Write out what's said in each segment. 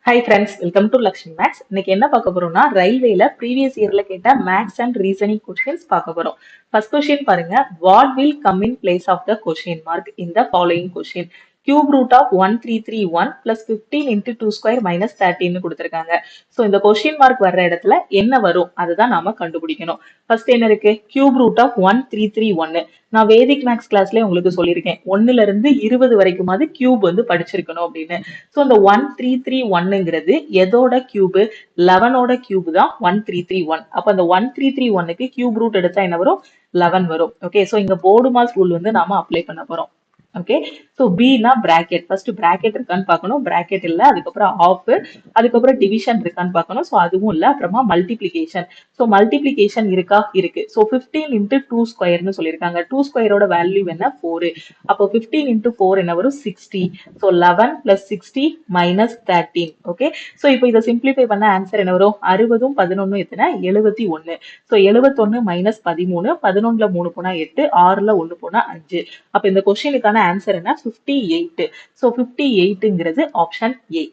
Hi friends, welcome to Lakshmi maths. இன்னைக்கு என்ன பார்க்க போறோம்னா ரயில்வேல ப்ரீவியஸ் இயர்ல கேட்ட மேக்ஸ் அண்ட் ரீசனிங் கொஸ்டின்ஸ் பார்க்க போறோம். ஃபர்ஸ்ட் கொஸ்டின் பாருங்க. What will come in place of the question mark in the following question? Cube root of 1331 plus 15 into 2 square minus 13 கொடுத்துருக்காங்க. ஸோ இந்த கொஸ்டின் மார்க் வர்ற இடத்துல என்ன வரும் அதுதான் நாம கண்டுபிடிக்கணும். ஃபர்ஸ்ட் என்ன இருக்கு? Cube root of 1331. நான் வேதிக் மேக்ஸ் கிளாஸ்ல உங்களுக்கு சொல்லியிருக்கேன், 1ல இருந்து 20 வரைக்குமாவது கியூப் வந்து படிச்சிருக்கணும் அப்படின்னு. ஸோ இந்த 1331ங்கிறது எதோட கியூப்? 11ஓட கியூப் தான் 1331. அப்ப அந்த 1331க்கு கியூப் ரூட் எடுத்தா என்ன வரும்? 11 வரும். ஓகே, ஸோ இங்க போர்டு மாஸ் ரூல் வந்து நாம அப்ளை பண்ண போறோம். ஓகே, சோ பினா பிராக்கெட். ஃபர்ஸ்ட் பிராக்கெட் இருக்கான்னு பார்க்கணும். பிராக்கெட் இல்ல. அதுக்கப்புறம் ஆஃப், அதுக்கப்புறம் டிவிஷன் இருக்கான்னு பார்க்கணும். சோ அதுவும் இல்ல. அப்புறமா மல்டிப்ளிகேஷன். சோ மல்டிப்ளிகேஷன் இருக்கா? இருக்கு. சோ 15 இன்டூ 2 ஸ்கொயர்னு சொல்லியிருக்காங்க. 2 ஸ்கொயரோட வேல்யூ என்ன? 4. அப்போ 15 இன்டூ 4 என்ன வரும்? 60. So 11 plus 60 minus 13. Okay, so இப்போ இதை சிம்பிளிஃபை பண்ண ஆன்சர் என்ன வரும்? 60ம் 11 எத்தனை? 71. ஸோ 71 மைனஸ் 13, 11ல 3 போனா 8, 6ல 1 போனா 5. அப்ப இந்த கொஸ்டினுக்கான ஆன்சர் என்ன? 58. ஸோ 58ங்கிறது ஆப்ஷன் ஏ.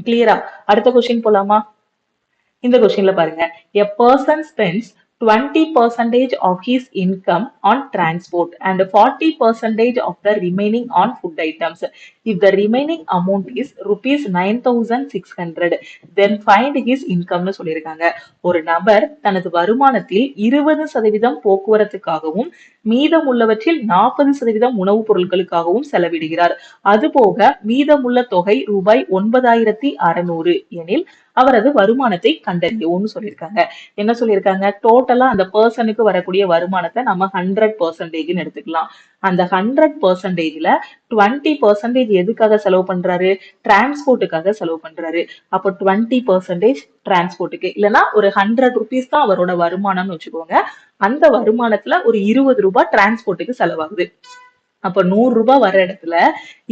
கிளியரா? அடுத்த கொஸ்டின் போலாமா? இந்த கொஸ்டின்ல பாருங்க. A person spends 20% of his income on transport and 40% of the remaining on food items. If the remaining amount is rupees 9600, then find his income னு சொல்லியிருக்காங்க. ஒரு நபர் தனது வருமானத்தில் 20% போக்குவரத்துக்காகவும் மீதம் உள்ளவற்றில் 40% உணவுப் பொருட்களுக்காகவும் செலவிடுகிறார். அதுபோக மீதமுள்ள தொகை ரூபாய் 9600 எனில் அவரது வருமானத்தை கண்டறியவும்னு சொல்லியிருக்காங்க. என்ன சொல்லியிருக்காங்க? டோட்டலா அந்த பர்சனுக்கு வரக்கூடிய வருமானத்தை நம்ம 100% எடுத்துக்கலாம். அந்த 100%ல 20% எதுக்காக செலவு பண்றாரு? டிரான்ஸ்போர்ட்டுக்காக செலவு பண்றாரு. அப்போ 20% டிரான்ஸ்போர்ட்டுக்கு, இல்லைன்னா ஒரு 100 ருபீஸ் தான் அவரோட வருமானம்னு வச்சுக்கோங்க. அந்த வருமானத்துல ஒரு 20 ரூபாய் டிரான்ஸ்போர்ட்டுக்கு செலவாகுது. அப்ப 100 ரூபாய் வர இடத்துல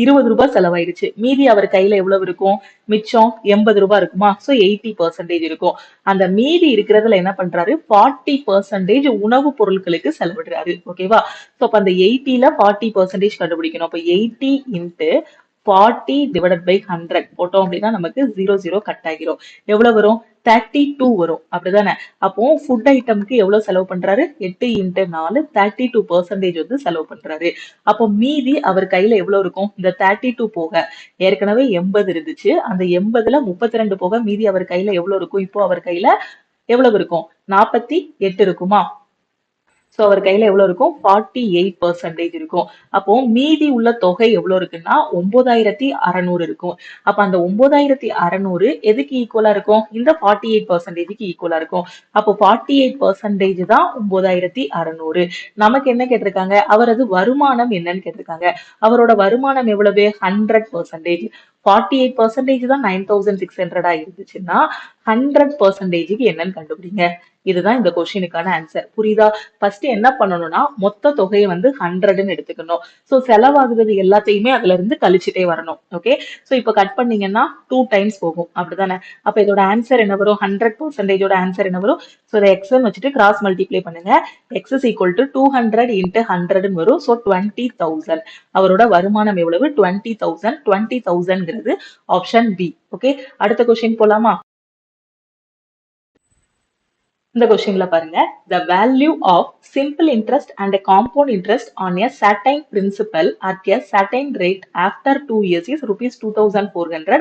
20 ரூபாய் செலவாயிருச்சு. மீதி அவர் கையில எவ்வளவு இருக்கும்? மிச்சம் 80 ரூபாய் இருக்குமா? சோ 80% இருக்கும். அந்த மீதி இருக்கிறதுல என்ன பண்றாரு? 40% உணவு பொருட்களுக்கு செலவிடுறாரு. ஓகேவா? சோ அப்ப அந்த 80ல 40% கண்டுபிடிக்கணும். அப்ப 80 இன்ட்டு 40 டிவைடட் பை 100 போட்டோம் அப்படின்னா நமக்கு 0 கட் ஆகிரும். எவ்வளவு வரும்? 32 வரும். அப்படிதானே? அப்போ ஃபுட் ஐட்டம்க்கு எவ்வளவு செலவு பண்றாரு? 8 இன்ட்டு 4, 32% வந்து செலவு பண்றாரு. அப்போ மீதி அவர் கையில எவ்வளவு இருக்கும்? இந்த 32 போக ஏற்கனவே 80 இருந்துச்சு. அந்த 80ல 32 போக மீதி அவர் கையில எவ்வளவு இருக்கும்? இப்போ அவர் கையில எவ்வளவு இருக்கும்? 48 இருக்குமா? சோ அவர் கையில எவ்வளவு இருக்கும்? 48% இருக்கும். அப்போ மீதி உள்ள தொகை எவ்வளவு இருக்குன்னா 9600 இருக்கும். அப்ப அந்த 9600 எதுக்கு ஈக்குவலா இருக்கும்? இந்த 48%க்கு ஈக்குவலா இருக்கும். அப்போ 48% தான் 9600. நமக்கு என்ன கேட்டிருக்காங்க? அவரது வருமானம் என்னன்னு கேட்டிருக்காங்க. அவரோட வருமானம் எவ்வளவு? 100%. 48% தான் 9600 இருந்துச்சுன்னா 100%க்கு என்னன்னு கண்டுபிடிங்க. இதுதான் இந்த கொஸ்டினுக்கான ஆன்சர். புரியுதா? ஃபர்ஸ்ட் என்ன பண்ணணும்னா மொத்த தொகையை வந்து 100ன்னு எடுத்துக்கணும். சோ செலவாகுறது எல்லாத்தையுமே அதுல இருந்து கழிச்சுட்டே வரணும். ஓகே, சோ இப்ப கட் பண்ணீங்கன்னா 2 டைம்ஸ் போகும். அப்படிதானே? அப்ப இதோட ஆன்சர் என்ன வரும்? 100%ஓட ஆன்சர் என்ன வரும்? சோ இதை எக்ஸ்ன்னு வச்சுட்டு கிராஸ் மல்டிப்ளை பண்ணுங்க. X is equal to 200 into 100ன்னு வரும். சோ 20,000. அவரோட வருமானம் எவ்வளவு? 20,000. 20,000ங்கிறது ஆப்ஷன் பி. ஓகே, அடுத்த கொஸ்டின் போலாமா? இந்த கொஸ்டின்ல பாருங்க. The value of simple interest and a compound interest on a certain principal at a certain rate after 2 years is rupees 2,400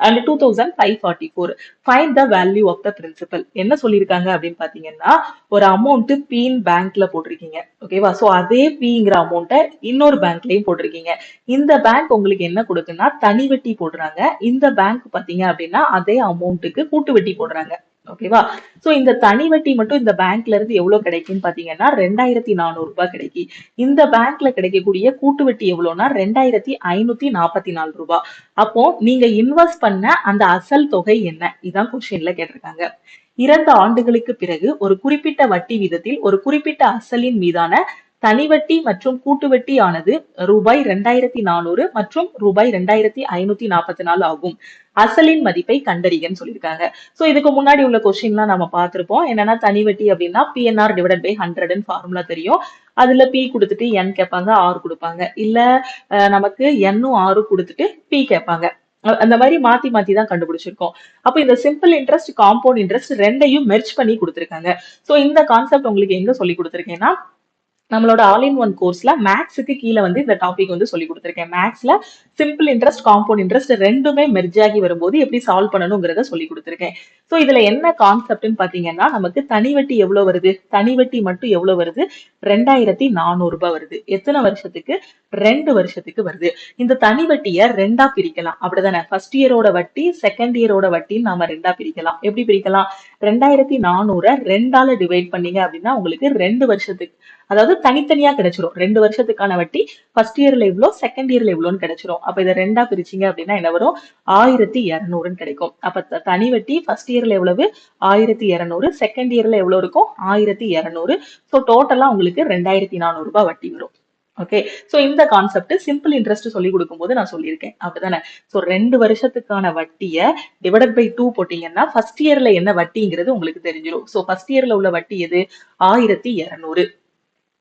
and 2,544. Find the value of the principal. என்ன சொல்லியிருக்காங்க அப்படின்னு பாத்தீங்கன்னா, ஒரு அமௌண்ட் பீன் பேங்க்ல போட்டிருக்கீங்க. ஓகேவா? சோ அதே பீங்கிற அமௌண்ட்டை இன்னொரு பேங்க்லயும் போட்டிருக்கீங்க. இந்த பேங்க் உங்களுக்கு என்ன கொடுக்குன்னா தனி வட்டி போடுறாங்க. இந்த பேங்க் பாத்தீங்க அப்படின்னா அதே அமௌண்ட்டுக்கு கூட்டு வட்டி போடுறாங்க. ஓகேவா? சோ இந்த தனி வட்டி மட்டும் இந்த பேங்க்ல இருந்து எவ்வளவு கிடைக்குன்னு பாத்தீங்கன்னா 2400 ரூபாய் கிடைக்கும். இந்த பேங்க்ல கிடைக்கக்கூடிய கூட்டு வட்டி எவ்வளவுன்னா 2544 ரூபாய். அப்போ நீங்க இன்வெஸ்ட் பண்ண அந்த அசல் தொகை என்ன? இதான் கொஸ்டின்ல கேட்டிருக்காங்க. 2 ஆண்டுகளுக்கு பிறகு ஒரு குறிப்பிட்ட வட்டி வீதத்தில் ஒரு குறிப்பிட்ட அசலின் மீதான தனிவட்டி மற்றும் கூட்டு வட்டி ஆனது ரூபாய் 2400 மற்றும் ரூபாய் 2544 ஆகும். அசலின் மதிப்பை கண்டறியன்னு சொல்லியிருக்காங்க. சோ இதுக்கு முன்னாடி உள்ள கொஸ்டின்லாம் நம்ம பார்த்திருப்போம். என்னன்னா தனி வட்டி அப்படின்னா PNR டிவைடட் பை 100 ஃபார்முலா தெரியும். அதுல P கொடுத்துட்டு N கேட்பாங்க, R கொடுப்பாங்க. இல்ல நமக்கு N-ம் R-ம் கொடுத்துட்டு P கேட்பாங்க. அந்த மாதிரி மாத்தி மாத்தி தான் கண்டுபிடிச்சிருக்கோம். அப்ப இந்த சிம்பிள் இன்ட்ரெஸ்ட், காம்பவுண்ட் இன்ட்ரெஸ்ட் ரெண்டையும் மெர்ஜ் பண்ணி கொடுத்திருக்காங்க. சோ இந்த கான்செப்ட் உங்களுக்கு எங்க சொல்லி கொடுத்திருக்கேன்னா, நம்மளோட ஆல் இன் ஒன் கோர்ஸ்ல மேக்ஸுக்கு கீழே வந்து இந்த டாபிக் வந்து சொல்லி கொடுத்திருக்கேன். மேக்ஸ்ல சிம்பிள் இன்ட்ரெஸ்ட், காம்பவுண்ட் இன்ட்ரெஸ்ட் ரெண்டுமே மெர்ஜ் ஆகி வரும்போது எப்படி சால்வ் பண்ணணுங்கிறத சொல்லி கொடுத்திருக்கேன். சோ இதுல என்ன கான்செப்ட்னு பாத்தீங்கன்னா, நமக்கு தனி வட்டி எவ்வளவு வருது, தனி வட்டி மட்டும் எவ்வளவு வருது, 2400 ரூபாய் வருது. எத்தனை வருஷத்துக்கு, 2 வருஷத்துக்கு வருது. இந்த தனி வட்டியை ரெண்டா பிரிக்கலாம், அப்படிதானே? ஃபர்ஸ்ட் இயரோட வட்டி, செகண்ட் இயரோட வட்டின்னு நாம ரெண்டா பிரிக்கலாம். எப்படி பிரிக்கலாம்? 2400 ரெண்டால டிவைட் பண்ணீங்க அப்படின்னா உங்களுக்கு 2 வருஷத்துக்கு, அதாவது தனித்தனியா கிடைச்சிரும். 2 வருஷத்துக்கான வட்டி ஃபர்ஸ்ட் இயர்ல எவ்வளோ, செகண்ட் இயர்ல எவ்வளோன்னு கிடைச்சிரும். அப்ப இதை ரெண்டா பிரிச்சீங்க அப்படின்னா என்ன வரும்? 1200 கிடைக்கும். அப்ப தனி வட்டி ஃபர்ஸ்ட் இயர்ல எவ்வளவு? 1200. செகண்ட் இயர்ல எவ்வளவு இருக்கும்? 1200. ஸோ டோட்டலா உங்களுக்கு 2400 ரூபாய் வட்டி வரும். ஓகே, சோ இந்த கான்செப்ட் சிம்பிள் இன்ட்ரெஸ்ட் சொல்லி கொடுக்கும்போது நான் சொல்லியிருக்கேன், அப்படிதானே? சோ 2 வருஷத்துக்கான வட்டியை டிவைடட் பை 2 போட்டீங்கன்னா ஃபர்ஸ்ட் இயர்ல என்ன வட்டிங்கிறது உங்களுக்கு தெரிஞ்சிடும். சோ ஃபர்ஸ்ட் இயர்ல உள்ள வட்டி எது? 1200.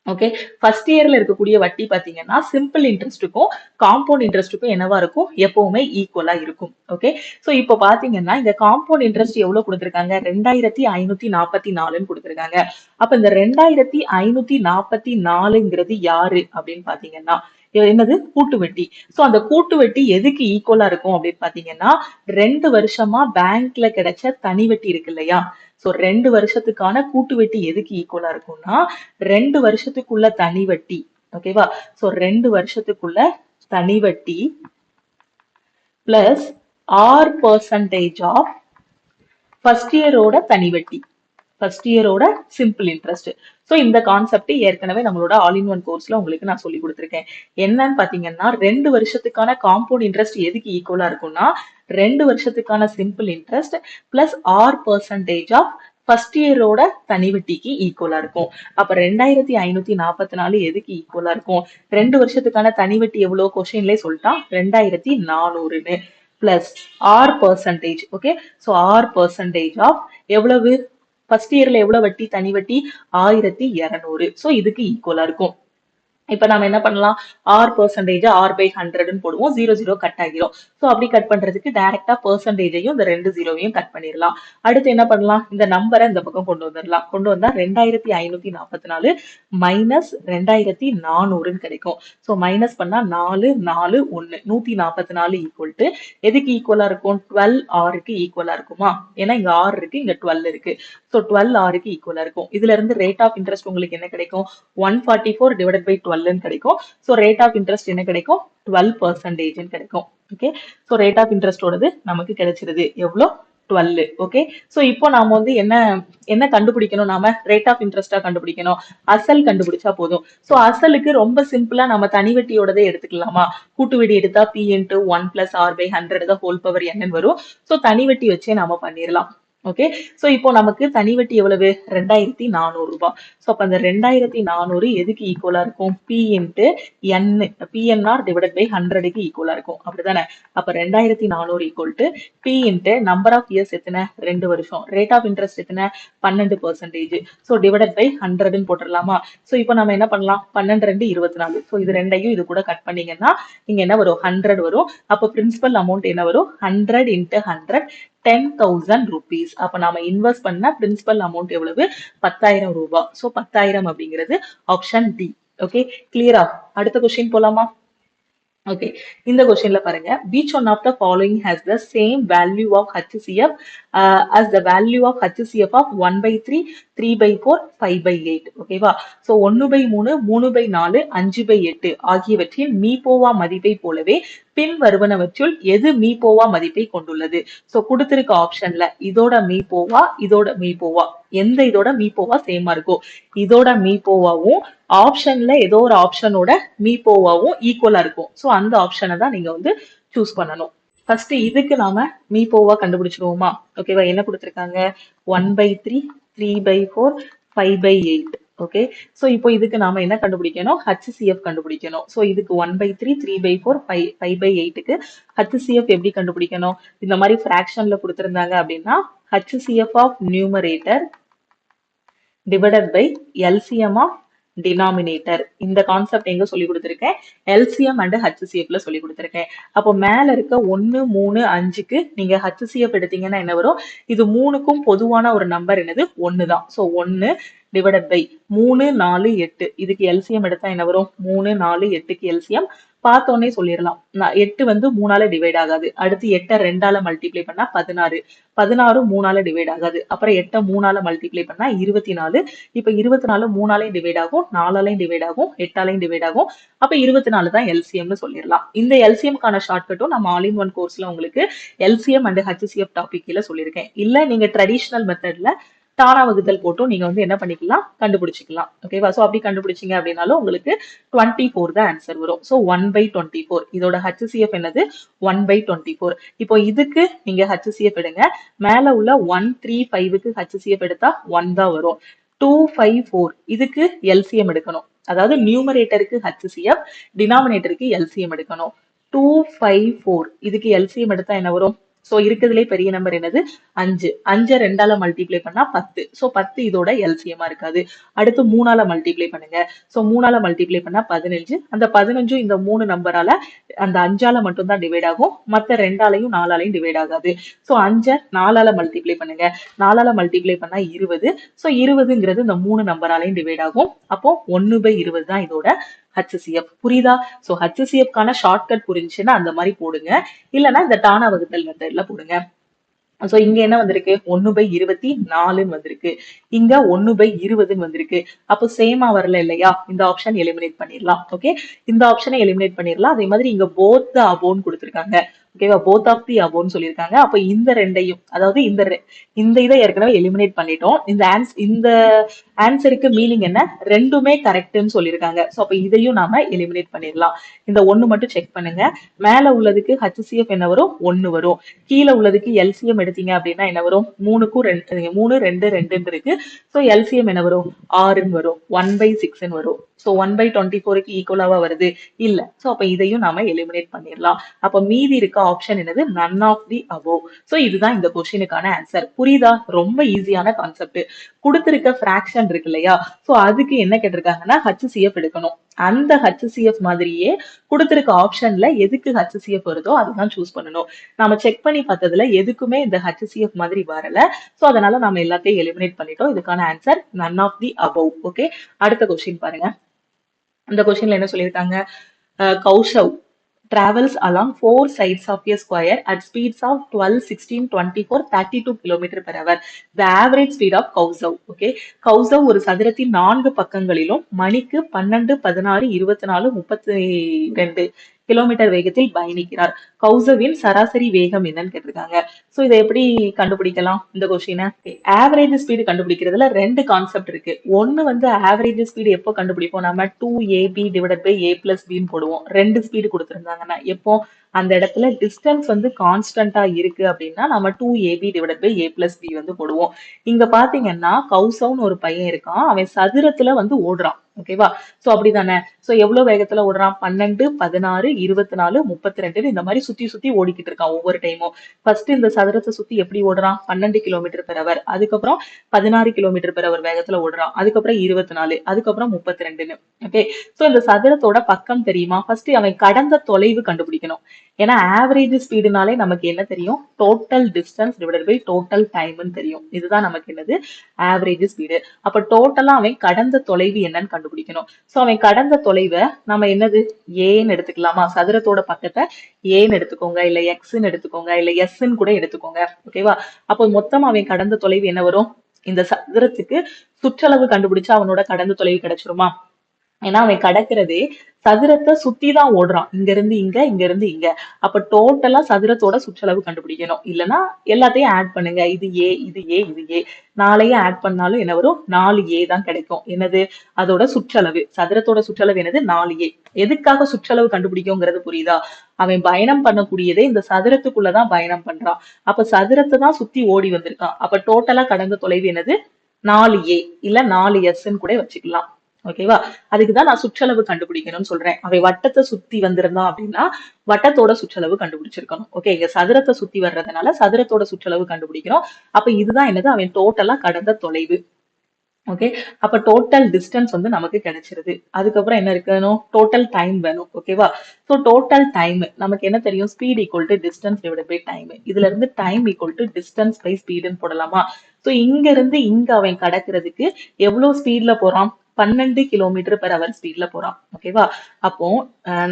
ஓகே, ஃபர்ஸ்ட் இயர்ல இருக்கக்கூடிய வட்டி பாத்தீங்கன்னா சிம்பிள் இன்ட்ரெஸ்ட்டுக்கும் காம்பவுண்ட் இன்ட்ரெஸ்ட்டுக்கும் என்னவா இருக்கும்? எப்பவுமே ஈக்குவலா இருக்கும். ஓகே, சோ இப்போ பாத்தீங்கன்னா இந்த காம்பவுண்ட் இன்ட்ரெஸ்ட் எவ்வளவு கொடுத்திருக்காங்க? 2544ன்னு கொடுத்திருக்காங்க. அப்ப இந்த 2544ங்கிறது யாரு அப்படின்னு பாத்தீங்கன்னா என்னது? கூட்டு வட்டி. சோ அந்த கூட்டு வட்டி எதுக்கு ஈக்குவலா இருக்கும் அப்படின்னு பாத்தீங்கன்னா, 2 வருஷமா பேங்க்ல கிடைச்ச தனி வட்டி இருக்கு இல்லையா? சோ 2 வருஷத்துக்கான கூட்டு வட்டி எதுக்கு ஈக்குவலா இருக்கும்னா, 2 வருஷத்துக்குள்ள தனி வட்டி. ஓகேவா? சோ 2 வருஷத்துக்குள்ள தனி வட்டி பிளஸ் R% ஆஃப் ஃபர்ஸ்ட் இயரோட தனி வட்டி, ஃபர்ஸ்ட் இயரோட சிம்பிள் இன்ட்ரெஸ்ட். சோ இந்த கான்செப்ட் ஏற்கனவே நம்மளோட ஆல் இன் ஒன் கோர்ஸ்ல உங்களுக்கு நான் சொல்லி கொடுத்திருக்கேன். என்னன்னு பாத்தீங்கன்னா, 2 வருஷத்துக்கான காம்பவுண்ட் இன்ட்ரெஸ்ட் எதுக்கு ஈக்குவலா இருக்கும்னா, 2 வருஷத்துக்கான simple interest plus R% of first இயரோட தனி வட்டிக்கு ஈக்குவலா இருக்கும். அப்ப 2544 எதுக்கு ஈக்குவலா இருக்கும்? 2 வருஷத்துக்கான தனி வட்டி எவ்வளவு? கொஸ்டின்லயே சொல்லிட்டான், 2400ன்னு plus R%. Okay, so R% of எவ்வளவு? ஃபர்ஸ்ட் இயர்ல எவ்வளவு வட்டி, தனி வட்டி? 1200. சோ இதுக்கு ஈக்குவலா இருக்கும். இப்ப நம்ம என்ன பண்ணலாம்? R% R/100ன்னு போடுவோம். 0 கட் ஆகிரும். சோ அப்படி கட் பண்றதுக்கு டைரக்டா பெர்சன்டேஜையும் இந்த 2 ஜீரோவையும் கட் பண்ணிடலாம். அடுத்து என்ன பண்ணலாம்? இந்த நம்பரை இந்த பக்கம் கொண்டு வந்துடலாம். கொண்டு வந்தா 2544 மைனஸ் 2400ன்னு கிடைக்கும். சோ மைனஸ் பண்ணா 4 4 1 144 ஈக்குவல் டு எதுக்கு ஈக்குவலா இருக்கும்? 12Rக்கு ஈக்குவலா இருக்குமா? ஏன்னா இங்க R இருக்கு, இங்க 12 இருக்கு. சோ 12Rக்கு ஈக்குவலா இருக்கும். இதுல இருந்து ரேட் ஆஃப் இன்ட்ரெஸ்ட் உங்களுக்கு என்ன கிடைக்கும்? 144 டிவைடட் பை 12 கிடைக்கும். சோ ரேட் ஆஃப் இன்ட்ரெஸ்ட் என்ன கிடைக்கும்? 12% கிடைக்கும். ஓகே, சோ ரேட் ஆஃப் இன்ட்ரெஸ்டோடது நமக்கு கிடைச்சிருது. எவ்வளோ? 12. ஓகே, சோ இப்போ நாம வந்து என்ன என்ன கண்டுபிடிக்கணும்? நாம ரேட் ஆஃப் இன்ட்ரெஸ்டா கண்டுபிடிக்கணும். அசல் கண்டுபிடிச்சா போதும். சோ அசலுக்கு ரொம்ப சிம்பிளா நம்ம தனி வட்டியோடதே எடுத்துக்கலாமா? கூட்டு வட்டி எடுத்தா P into 1 plus R/100 the whole power n வரும். சோ தனி வட்டி வச்சே நாம பண்ணிடலாம். ஓகே, சோ இப்போ நமக்கு தனி வட்டி எவ்வளவு? 2400 ரூபாய். சோ அப்ப அந்த 2400 எதுக்கு ஈக்குவலா இருக்கும்? P into n, PNR divided by 100க்கு ஈக்குவலா இருக்கும், அப்படிதானே? அப்ப 2400 equal to P into number of years எத்தனை? 2 வருஷம். ரேட் ஆஃப் இன்ட்ரெஸ்ட் எத்தனை? 12%. சோ டிவைடட் பை 100ன்னு போட்டுடலாமா? சோ இப்போ நம்ம என்ன பண்ணலாம்? 12 2 24. சோ இது ரெண்டையும் இது கூட கட் பண்ணீங்கன்னா இங்க என்ன வரும்? 100 வரும். அப்ப பிரின்சிபல் அமௌண்ட் என்ன வரும்? 100 into 100 10,000 rupees. அப்ப நாம இன்வெஸ்ட் பண்ண பிரின்சிபல் அமௌண்ட் எவ்வளவு? 10,000 ரூபாய். சோ 10,000 அப்படிங்கிறது ஆப்ஷன் டி. ஓகே, கிளியரா? அடுத்த கொஸ்டின் போலாமா? ஓகே, இந்த கொஸ்டின்ல பாருங்க, which one of the following has the same value of HCF as the value of HCF of 1/3, 3/4, 5/8? ஓகேவா? சோ 1/3, 3/4, 5/8 ஆகியவற்றின் மீபோவா மதிப்பை போலவே பின் வருவனவற்றுள் எது மீபோவா மதிப்பை கொண்டுள்ளது? சோ கொடுத்திருக்க ஆப்ஷன்ல இதோட மீபோவா, இதோட மீபோவா, எந்த இதோட மீபோவா சேமா இருக்கோ இதோட மீபோவாவும் ஆப்ஷன்ல ஏதோ ஒரு ஆப்ஷனோட மீபோவாவும் ஈக்குவலா இருக்கும். சோ அந்த ஆப்ஷனை தான் நீங்க வந்து சூஸ் பண்ணணும். ஃபர்ஸ்ட் இதுக்கு நாம மீபோவா கண்டுபிடிச்சிருவோமா? ஓகேவா? என்ன கொடுத்திருக்காங்க? 1/3, 3/4, 5/8. ஓகே, சோ இப்போ இதுக்கு நாம என்ன கண்டுபிடிக்கணும்? HCF கண்டுபிடிக்கணும். சோ இதுக்கு 1/3, 3/4, 5/8க்கு HCF எப்படி கண்டுபிடிக்கணும்? இந்த மாதிரி ஃபிராக்ஷன்ல கொடுத்திருந்தாங்க அப்படின்னா HCF of numerator divided by LCM of denominator. இந்த கான்செப்ட் எங்க சொல்லி கொடுத்திருக்கேன்? எல்சிஎம் அண்ட் ஹச்சிசிஎஃப்ல சொல்லி கொடுத்திருக்கேன். அப்போ மேல இருக்க 1 3 5க்கு நீங்க ஹச்சிசிஎஃப் எடுத்தீங்கன்னா என்ன வரும்? இது மூணுக்கும் பொதுவான ஒரு நம்பர் என்னது? 1 தான். So 1 divided by 3 4 8. இதுக்கு எல்சிஎம் எடுத்தா என்ன வரும்? 3 4 8க்கு எல்சிஎம் பார்த்தோன்னே சொல்லிடலாம். 8 வந்து 3ஆல டிவைட் ஆகாது. அடுத்து 8 2ஆல மல்டிப்ளை பண்ணா 16. 16 3ஆல டிவைட் ஆகாது. அப்புறம் 8 3ஆல மல்டிப்ளை பண்ணா 24. இப்ப 24 3ஆலையும் டிவைட் ஆகும், 4ஆலையும் டிவைட் ஆகும், 8ஆலையும் டிவைட் ஆகும். அப்ப 24 தான் எல்சிஎம்னு சொல்லிடலாம். இந்த எல்சிஎம்கான ஷார்ட்கட்டும் நம்ம ஆல் இன் ஒன் கோர்ஸ்ல உங்களுக்கு எல்சிஎம் அண்ட் ஹச்சிசிஎஃப் டாபிக் கீழ சொல்லியிருக்கேன். இல்ல நீங்க ட்ரெடிஷனல் மெத்தட்ல தானா வகுத்தல் போட்டும் நீங்க வந்து என்ன பண்ணிக்கலாம்? கண்டுபிடிச்சிக்கலாம். ஓகேவா? சோ அப்படி கண்டுபிடிச்சீங்க அப்படின்னாலும் உங்களுக்கு 24 தான் ஆன்சர் வரும். சோ 1/24. இதோட ஹச்சிசிஎஃப் என்னது? 1/24. இப்போ இதுக்கு நீங்க ஹச்சிசிஎஃப் எடுங்க. மேல உள்ள 135க்கு ஹச்சிசிஎஃப் எடுத்தா 1 தான் வரும். 254 இதுக்கு எல்சிஎம் எடுக்கணும். அதாவது நியூமரேட்டருக்கு ஹச்சிசிஎஃப், டினாமினேட்டருக்கு எல்சிஎம் எடுக்கணும். 254 இதுக்கு எல்சிஎம் எடுத்தா என்ன வரும்? சோ இருக்கிறதுலே பெரிய நம்பர் என்னது? 5. 5 2ஆல மல்டிப்ளை பண்ணா 10. சோ 10 இதோட எல்சிஎம்மா இருக்காது. அடுத்து 3ஆல மல்டிப்ளை பண்ணுங்க. சோ 3ஆல மல்டிப்ளை பண்ணா 15. அந்த 15 இந்த 3 நம்பரால அந்த 5ஆல மட்டும் தான் டிவைட் ஆகும். மத்த 2ஆலையும் 4ஆலையும் டிவைட் ஆகாது. சோ 5 4ஆல மல்டிப்ளை பண்ணுங்க. 4ஆல மல்டிப்ளை பண்ணா 20. சோ 20ங்கிறது இந்த 3 நம்பராலையும் டிவைட் ஆகும். அப்போ 1/20 தான் இதோட ஹச்சிசிஎஃப். புரியுதா? சோ ஹச்சிசிஎஃப்கான ஷார்ட்கட் புரிஞ்சுன்னா அந்த மாதிரி போடுங்க. இல்லைன்னா இந்த டானா வகுத்தல் மெத்தட்ல போடுங்க. சோ இங்க என்ன வந்திருக்கு? 1/24 வந்திருக்கு. இங்க 1/20 வந்திருக்கு. அப்போ சேமா வரல இல்லையா? இந்த ஆப்ஷன் எலிமினேட் பண்ணிடலாம். ஓகே, இந்த ஆப்ஷனை எலிமினேட் பண்ணிடலாம். அதே மாதிரி இங்க போத் த அபோன்னு கொடுத்திருக்காங்க. ஓகேவா? போத் ஆஃப் தி அபோன்னு சொல்லியிருக்காங்க. அப்ப இந்த ரெண்டையும், அதாவது இந்த இதை ஏற்கனவே எலிமினேட் பண்ணிட்டோம். இந்த ஆன்சருக்கு மீனிங் என்ன? ரெண்டுமே கரெக்ட்னு சொல்லியிருக்காங்க. சோ அப்ப இதையும் நாம எலிமினேட் பண்ணிடலாம். இந்த 1 மட்டும் செக் பண்ணுங்க. மேல உள்ளதுக்கு ஹச்சிசிஎஃப் என்ன வரும்? 1 வரும். கீழே உள்ளதுக்கு எல்சிஎம் எடுத்தீங்க அப்படின்னா என்ன வரும்? 3க்கும் 2 3 2 2 இருக்கு. சோ எல்சிஎம் என்ன வரும்? 6ன்னு வரும். 1/6ன்னு வரும். சோ 1/24க்கு ஈக்குவலாவா வருது? இல்ல. சோ அப்ப இதையும் நாம எலிமினேட் பண்ணிடலாம். அப்ப மீதி இருக்க ஆப்ஷன் என்னது? None of the above. So இதுதான் இந்த கொஸ்டினுக்கான ஆன்சர். புரியுதா? ரொம்ப ஈஸியான கான்செப்ட். கொடுத்திருக்க ஃபிராக்ஷன் இருக்கு இல்லையா? சோ அதுக்கு என்ன கேட்டிருக்காங்கன்னா ஹச்சிசிஎஃப் எடுக்கணும். அந்த ஹச்சிசிஎஃப் மாதிரியே கொடுத்திருக்க ஆப்ஷன்ல எதுக்கு ஹச்சிசிஎஃப் வருதோ அதுதான் சூஸ் பண்ணணும். நாம செக் பண்ணி பார்த்ததுல எதுக்குமே இந்த ஹச்சிசிஎஃப் மாதிரி வரல. சோ அதனால நாம எல்லாத்தையும் எலிமினேட் பண்ணிட்டோம். இதுக்கான answer none of the above. Okay, அடுத்த கொஸ்டின் பாருங்க. இந்த கொஸ்டின்ல என்ன சொல்லியிருக்காங்க? கௌஷவ் travels along four sides of a square at speeds of 12, 16, 24, 32 km per hour. The average speed of Kausav. Okay. Kausav ஒரு சதுரத்தின் 4 பக்கங்களிலும் மணிக்கு 12, 16, 24, 32 கிலோமீட்டர் வேகத்தில் பயணிக்கிறார். கௌசவின் சராசரி வேகம் என்னன்னு கேட்டிருக்காங்க. சோ இதை எப்படி கண்டுபிடிக்கலாம்? இந்த கொஸ்டினை ஆவரேஜ் ஸ்பீடு கண்டுபிடிக்கிறதுல 2 கான்செப்ட் இருக்கு. ஒன்னு வந்து ஆவரேஜ் ஸ்பீடு எப்போ கண்டுபிடிப்போம்? நம்ம 2ab divided by a plus பின்னு போடுவோம். 2 ஸ்பீடு கொடுத்திருந்தாங்கன்னா எப்போ? அந்த இடத்துல டிஸ்டன்ஸ் வந்து கான்ஸ்டன்டா இருக்கு அப்படின்னா நம்ம 2ab divided by a plus b வந்து போடுவோம். இங்க பாத்தீங்கன்னா கௌசவ்னு ஒரு பையன் இருக்கான். அவன் சதுரத்துல வந்து ஓடுறான். ஓகேவா? சோ அப்படிதானே? சோ எவ்வளவு வேகத்துல ஓடுறான்? 12, 16, 24, 32 இந்த மாதிரி சுத்தி சுத்தி ஓடிக்கிட்டு இருக்கான் ஒவ்வொரு டைமும். ஃபர்ஸ்ட் இந்த சதுரத்தை சுத்தி எப்படி ஓடுறான்? 12 கிலோமீட்டர் பெர் அவர். அதுக்கப்புறம் 16 கிலோமீட்டர் பெர் அவர் வேகத்துல ஓடுறான். அதுக்கப்புறம் 24, அதுக்கப்புறம் 32. ஓகே, சோ இந்த சதுரத்தோட பக்கம் தெரியுமா? ஃபர்ஸ்ட் அவன் கடந்த தொலைவு கண்டுபிடிக்கணும். ஏன்னா ஆவரேஜ் ஸ்பீடுனாலே நமக்கு என்ன தெரியும்? Total distance divided by total டைம்னு தெரியும். இதுதான் நமக்கு என்னது? Average speed. அப்ப டோட்டலா அவன் கடந்த தொலைவு என்னன்னு கண்டுபிடிக்கணும். சோ அவன் கடந்த தொலைவை நம்ம என்னது? ஏன்னு எடுத்துக்கலாமா? சதுரத்தோட பக்கத்தை ஏன்னு எடுத்துக்கோங்க, இல்ல எக்ஸ்ன்னு எடுத்துக்கோங்க, இல்ல எஸ்ன்னு கூட எடுத்துக்கோங்க. ஓகேவா? அப்போ மொத்தமா அவன் கடந்த தொலைவு என்ன வரும்? இந்த சதுரத்துக்கு சுற்றளவு கண்டுபிடிச்சா அவனோட கடந்த தொலைவு கிடைச்சிருமா? ஏன்னா அவன் கடக்கிறதே சதுரத்தை சுத்தி தான் ஓடுறான். இங்க இருந்து இங்க, இங்க இருந்து இங்க. அப்ப டோட்டலா சதுரத்தோட சுற்றளவு கண்டுபிடிக்கணும். இல்லைன்னா எல்லாத்தையும் ஆட் பண்ணுங்க. இது ஏ, இது ஏ, இது ஏ. 4ஐயும் ஆட் பண்ணாலும் என்ன வரும்? 4a தான் கிடைக்கும். என்னது? அதோட சுற்றளவு. சதுரத்தோட சுற்றளவு என்னது? 4a. எதுக்காக சுற்றளவு கண்டுபிடிக்குங்கிறது புரியுதா? அவன் பயணம் பண்ணக்கூடியதே இந்த சதுரத்துக்குள்ளதான் பயணம் பண்றான். அப்ப சதுரத்தை தான் சுத்தி ஓடி வந்திருக்கான். அப்ப டோட்டலா கடந்த தொலைவு என்னது? 4a இல்ல 4sன்னு கூட வச்சுக்கலாம். ஓகேவா? அதுக்குதான் நான் சுற்றளவு கண்டுபிடிக்கணும்னு சொல்றேன். அவன் வட்டத்தை சுத்தி வந்திருந்தான் அப்படின்னா வட்டத்தோட சுற்றளவு கண்டுபிடிச்சிருக்கணும். ஓகே, இங்க சதுரத்தை சுத்தி வர்றதுனால சதுரத்தோட சுற்றளவு கண்டுபிடிக்கணும். அப்ப இதுதான் என்னது? அவன் டோட்டலா கடந்த தொலைவு. ஓகே. அப்ப டோட்டல் டிஸ்டன்ஸ் வந்து நமக்கு கிடைச்சிருது. அதுக்கப்புறம் என்ன இருக்கணும்? டோட்டல் டைம் வேணும். ஓகேவா? ஸோ டோட்டல் டைம் நமக்கு என்ன தெரியும்? Speed equal to distance divided by time. இதுல இருந்து time equal to distance by ஸ்பீடுன்னு போடலாமா? ஸோ இங்க இருந்து இங்க அவன் கடக்கிறதுக்கு எவ்வளவு ஸ்பீட்ல போறான்? 12 கிலோமீட்டர் பெர் அவர் ஸ்பீட்ல போறான். ஓகேவா? அப்போ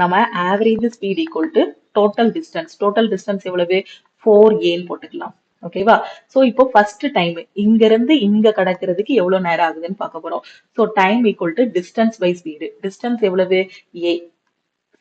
நம்ம average speed equal to total distance. Total distance எவ்வளவு? 4a போட்டுக்கலாம். ஓகேவா? சோ இப்போ ஃபர்ஸ்ட் டைம் இங்க இருந்து இங்க கடக்கிறதுக்கு எவ்வளவு நேரம் ஆகுதுன்னு பார்க்க போறோம். So time equal to distance by speed. Distance எவ்வளவு? ஏ.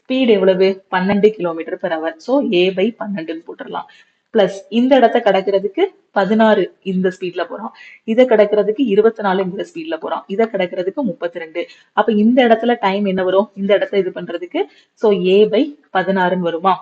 ஸ்பீட் எவ்வளவு? 12 kilometre per hour. So A by 12 போட்டுடலாம். பிளஸ் இந்த இடத்த கடக்கிறதுக்கு 16 இந்த ஸ்பீட்ல போறான். இதை கடக்கிறதுக்கு 24 இந்த ஸ்பீட்ல போறான். இதை கடக்கிறதுக்கு 32. அப்ப இந்த இடத்துல டைம் என்ன வரும்? இந்த இடத்த இது பண்றதுக்கு சோ ஏ பை 16 வருமா?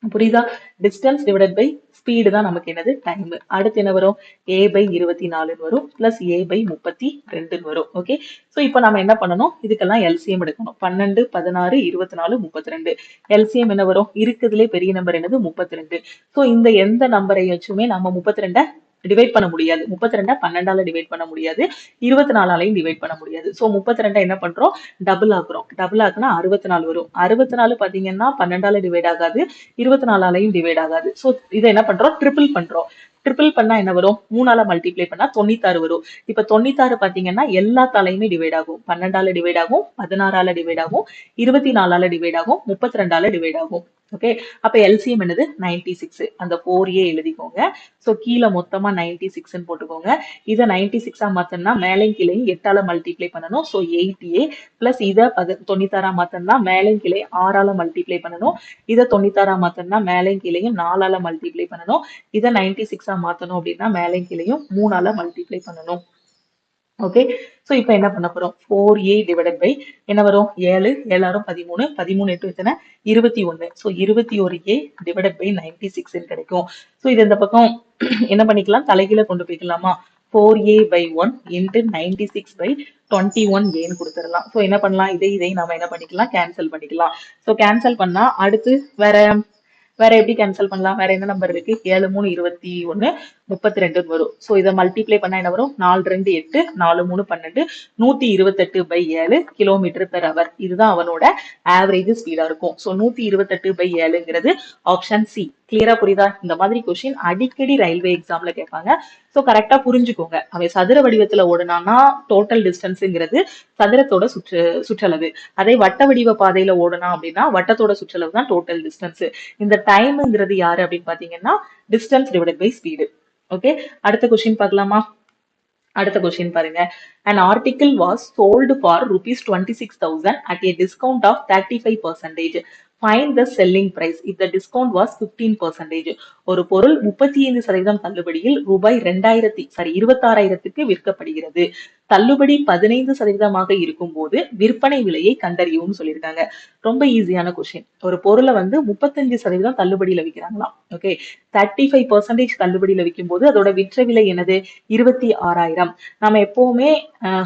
புரியுதா? டிஸ்டன்ஸ் டிவைடட் பை ஸ்பீடு தான் நமக்கு என்னது? டைம். அடுத்து என்ன வரும்? ஏ பை 24 வரும் பிளஸ் ஏ பை 32 வரும். ஓகே. ஸோ இப்போ நம்ம என்ன பண்ணணும்? இதுக்கெல்லாம் எல்சிஎம் எடுக்கணும். 12, 16, 24, 32. எல்சிஎம் என்ன வரும்? இருக்குதுலே பெரிய நம்பர் என்னது? 32. ஸோ இந்த எந்த நம்பரை வச்சுமே நம்ம 32 டிவைட் பண்ண முடியாது. 32 12ஆல டிவைட் பண்ண முடியாது. 24ஆலையும் டிவைட் பண்ண முடியாது. ஸோ 32 என்ன பண்றோம்? டபுள் ஆக்குறோம். டபுள் ஆக்குனா 64 வரும். 64 பாத்தீங்கன்னா 12ஆல டிவைட் ஆகாது. 24ஆலையும் டிவைட் ஆகாது. ஸோ இதை என்ன பண்றோம்? ட்ரிபிள் பண்றோம். ட்ரிபிள் பண்ணா என்ன வரும்? 3ஆல மல்டிப்ளை பண்ணா 96 வரும். இப்ப 96 பாத்தீங்கன்னா எல்லா தாலையுமே டிவைட் ஆகும். 12ஆல டிவைட் ஆகும், 16ஆல டிவைட் ஆகும், 24ஆல டிவைட் ஆகும், 32ஆல டிவைட் ஆகும். ஓகே. அப்ப எல்சிஎம் என்னது? 96. அந்த 4a எழுதிக்கோங்க. சோ கீழே மொத்தமா 96 போட்டுக்கோங்க. இதை 96 மாத்தனா மேலையும் கீழையும் 8ஆல மல்டிப்ளை பண்ணணும். சோ 8a பிளஸ் இதை 96 மாத்தனா மேலையும் கீழே 6ஆல மல்டிப்ளை பண்ணணும். இதை 96 மாத்தனா மேலையும் கீழையும் 4ஆல மல்டிப்ளை பண்ணணும். இதை 96 மாத்தணும் அப்படின்னா மேலையும் கீழையும் 3ஆல மல்டிப்ளை பண்ணணும். ஓகே. சோ இப்போ என்ன பண்ண போறோம்? 4a டிவைடட் பை என்ன வரும்? 7, 7 ஆறும் 13, 13 8 எத்தனை? 21. சோ 21a டிவைடட் பை 96 கிடைக்கும். சோ இது இந்த பக்கம் என்ன பண்ணிக்கலாம்? தலைகீழ கொண்டு போய்க்கலாமா? 4a by 1 into 96 by 21a கொடுத்துடலாம். சோ என்ன பண்ணலாம்? இதை நாம என்ன பண்ணிக்கலாம்? கேன்சல் பண்ணிக்கலாம். சோ கேன்சல் பண்ணா அடுத்து வேற எப்படி கேன்சல் பண்ணலாம்? வேற என்ன நம்பர் இருக்கு? 7 3 21 32 வரும். சோ இதை மல்டிப்ளை பண்ணா என்ன வரும்? 4 2 8 4 3 12 128 பை 7 கிலோமீட்டர் பெர் அவர். இதுதான் அவனோட ஆவரேஜ் ஸ்பீடா இருக்கும். சோ 128 பை 7ங்கிறது ஆப்ஷன் சி. கிளியரா புரியுதா? இந்த மாதிரி கொஸ்டின் அடிக்கடி ரயில்வே எக்ஸாம்ல கேட்பாங்க. சோ கரெக்டா புரிஞ்சுக்கோங்க. அவன் சதுர வடிவத்துல ஓடுனானா டோட்டல் டிஸ்டன்ஸ்ங்கிறது சதுரத்தோட சுற்றளவு. அதே வட்ட வடிவ பாதையில ஓடுனா அப்படின்னா வட்டத்தோட சுற்றளவு தான் டோட்டல் டிஸ்டன்ஸ். இந்த டைம்ங்கிறது யாரு அப்படின்னு பாத்தீங்கன்னா distance divided by speed. Okay. அடுத்த கொஸ்டின் பார்க்கலாமா? அடுத்த கொஸ்டின் பாருங்க. An article was sold for rupees 26,000 at a discount of 35%. Find the selling price if the discount was 15%. ஒரு பொருள் 35% தள்ளுபடியில் ரூபாய் 26,000க்கு விற்கப்படுகிறது. தள்ளுபடி 15% இருக்கும் போது விற்பனை விலையை கண்டறியும்னு சொல்லியிருக்காங்க. ரொம்ப ஈஸியான கொஸ்டின். ஒரு பொருளை வந்து 35% தள்ளுபடியில விற்கிறாங்களாம். ஓகே. 35% தள்ளுபடியில விற்கும் போது அதோட விற்ற விலை என்னது? 26,000. நம்ம எப்பவுமே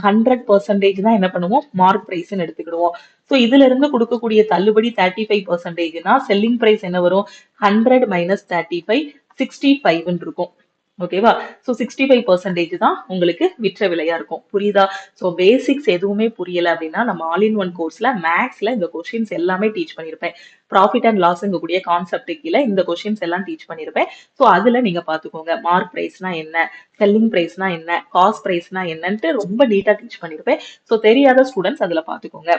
100% தான் என்ன பண்ணுவோம்? Mark price எடுத்துக்கிடுவோம். சோ இதுல இருந்து கொடுக்கக்கூடிய தள்ளுபடி 35%னா செல்லிங் பிரைஸ் என்ன வரும்? 100 மைனஸ் 35 65 இருக்கும். ஓகேவா? சோ 65% தான் உங்களுக்கு விற்ற விலையா இருக்கும். புரியுதா? சோ பேசிக்ஸ் எதுவுமே புரியல அப்படின்னா நம்ம ஆல் இன் ஒன் கோர்ஸ்ல மேக்ஸ்ல இந்த கொஸ்டின்ஸ் எல்லாமே டீச் பண்ணிருப்பேன். ப்ராஃபிட் அண்ட் லாஸ்ங்க கூடிய கான்செப்ட் கீழே இந்த கொஸ்டின்ஸ் எல்லாம் டீச் பண்ணிருப்பேன். சோ அதுல நீங்க பாத்துக்கோங்க. மார்க் பிரைஸ்னா என்ன, செல்லிங் பிரைஸ்னா என்ன, காஸ்ட் பிரைஸ்னா என்னன்ட்டு ரொம்ப நீட்டா டீச் பண்ணிருப்பேன். சோ தெரியாத ஸ்டூடெண்ட்ஸ் அதுல பாத்துக்கோங்க.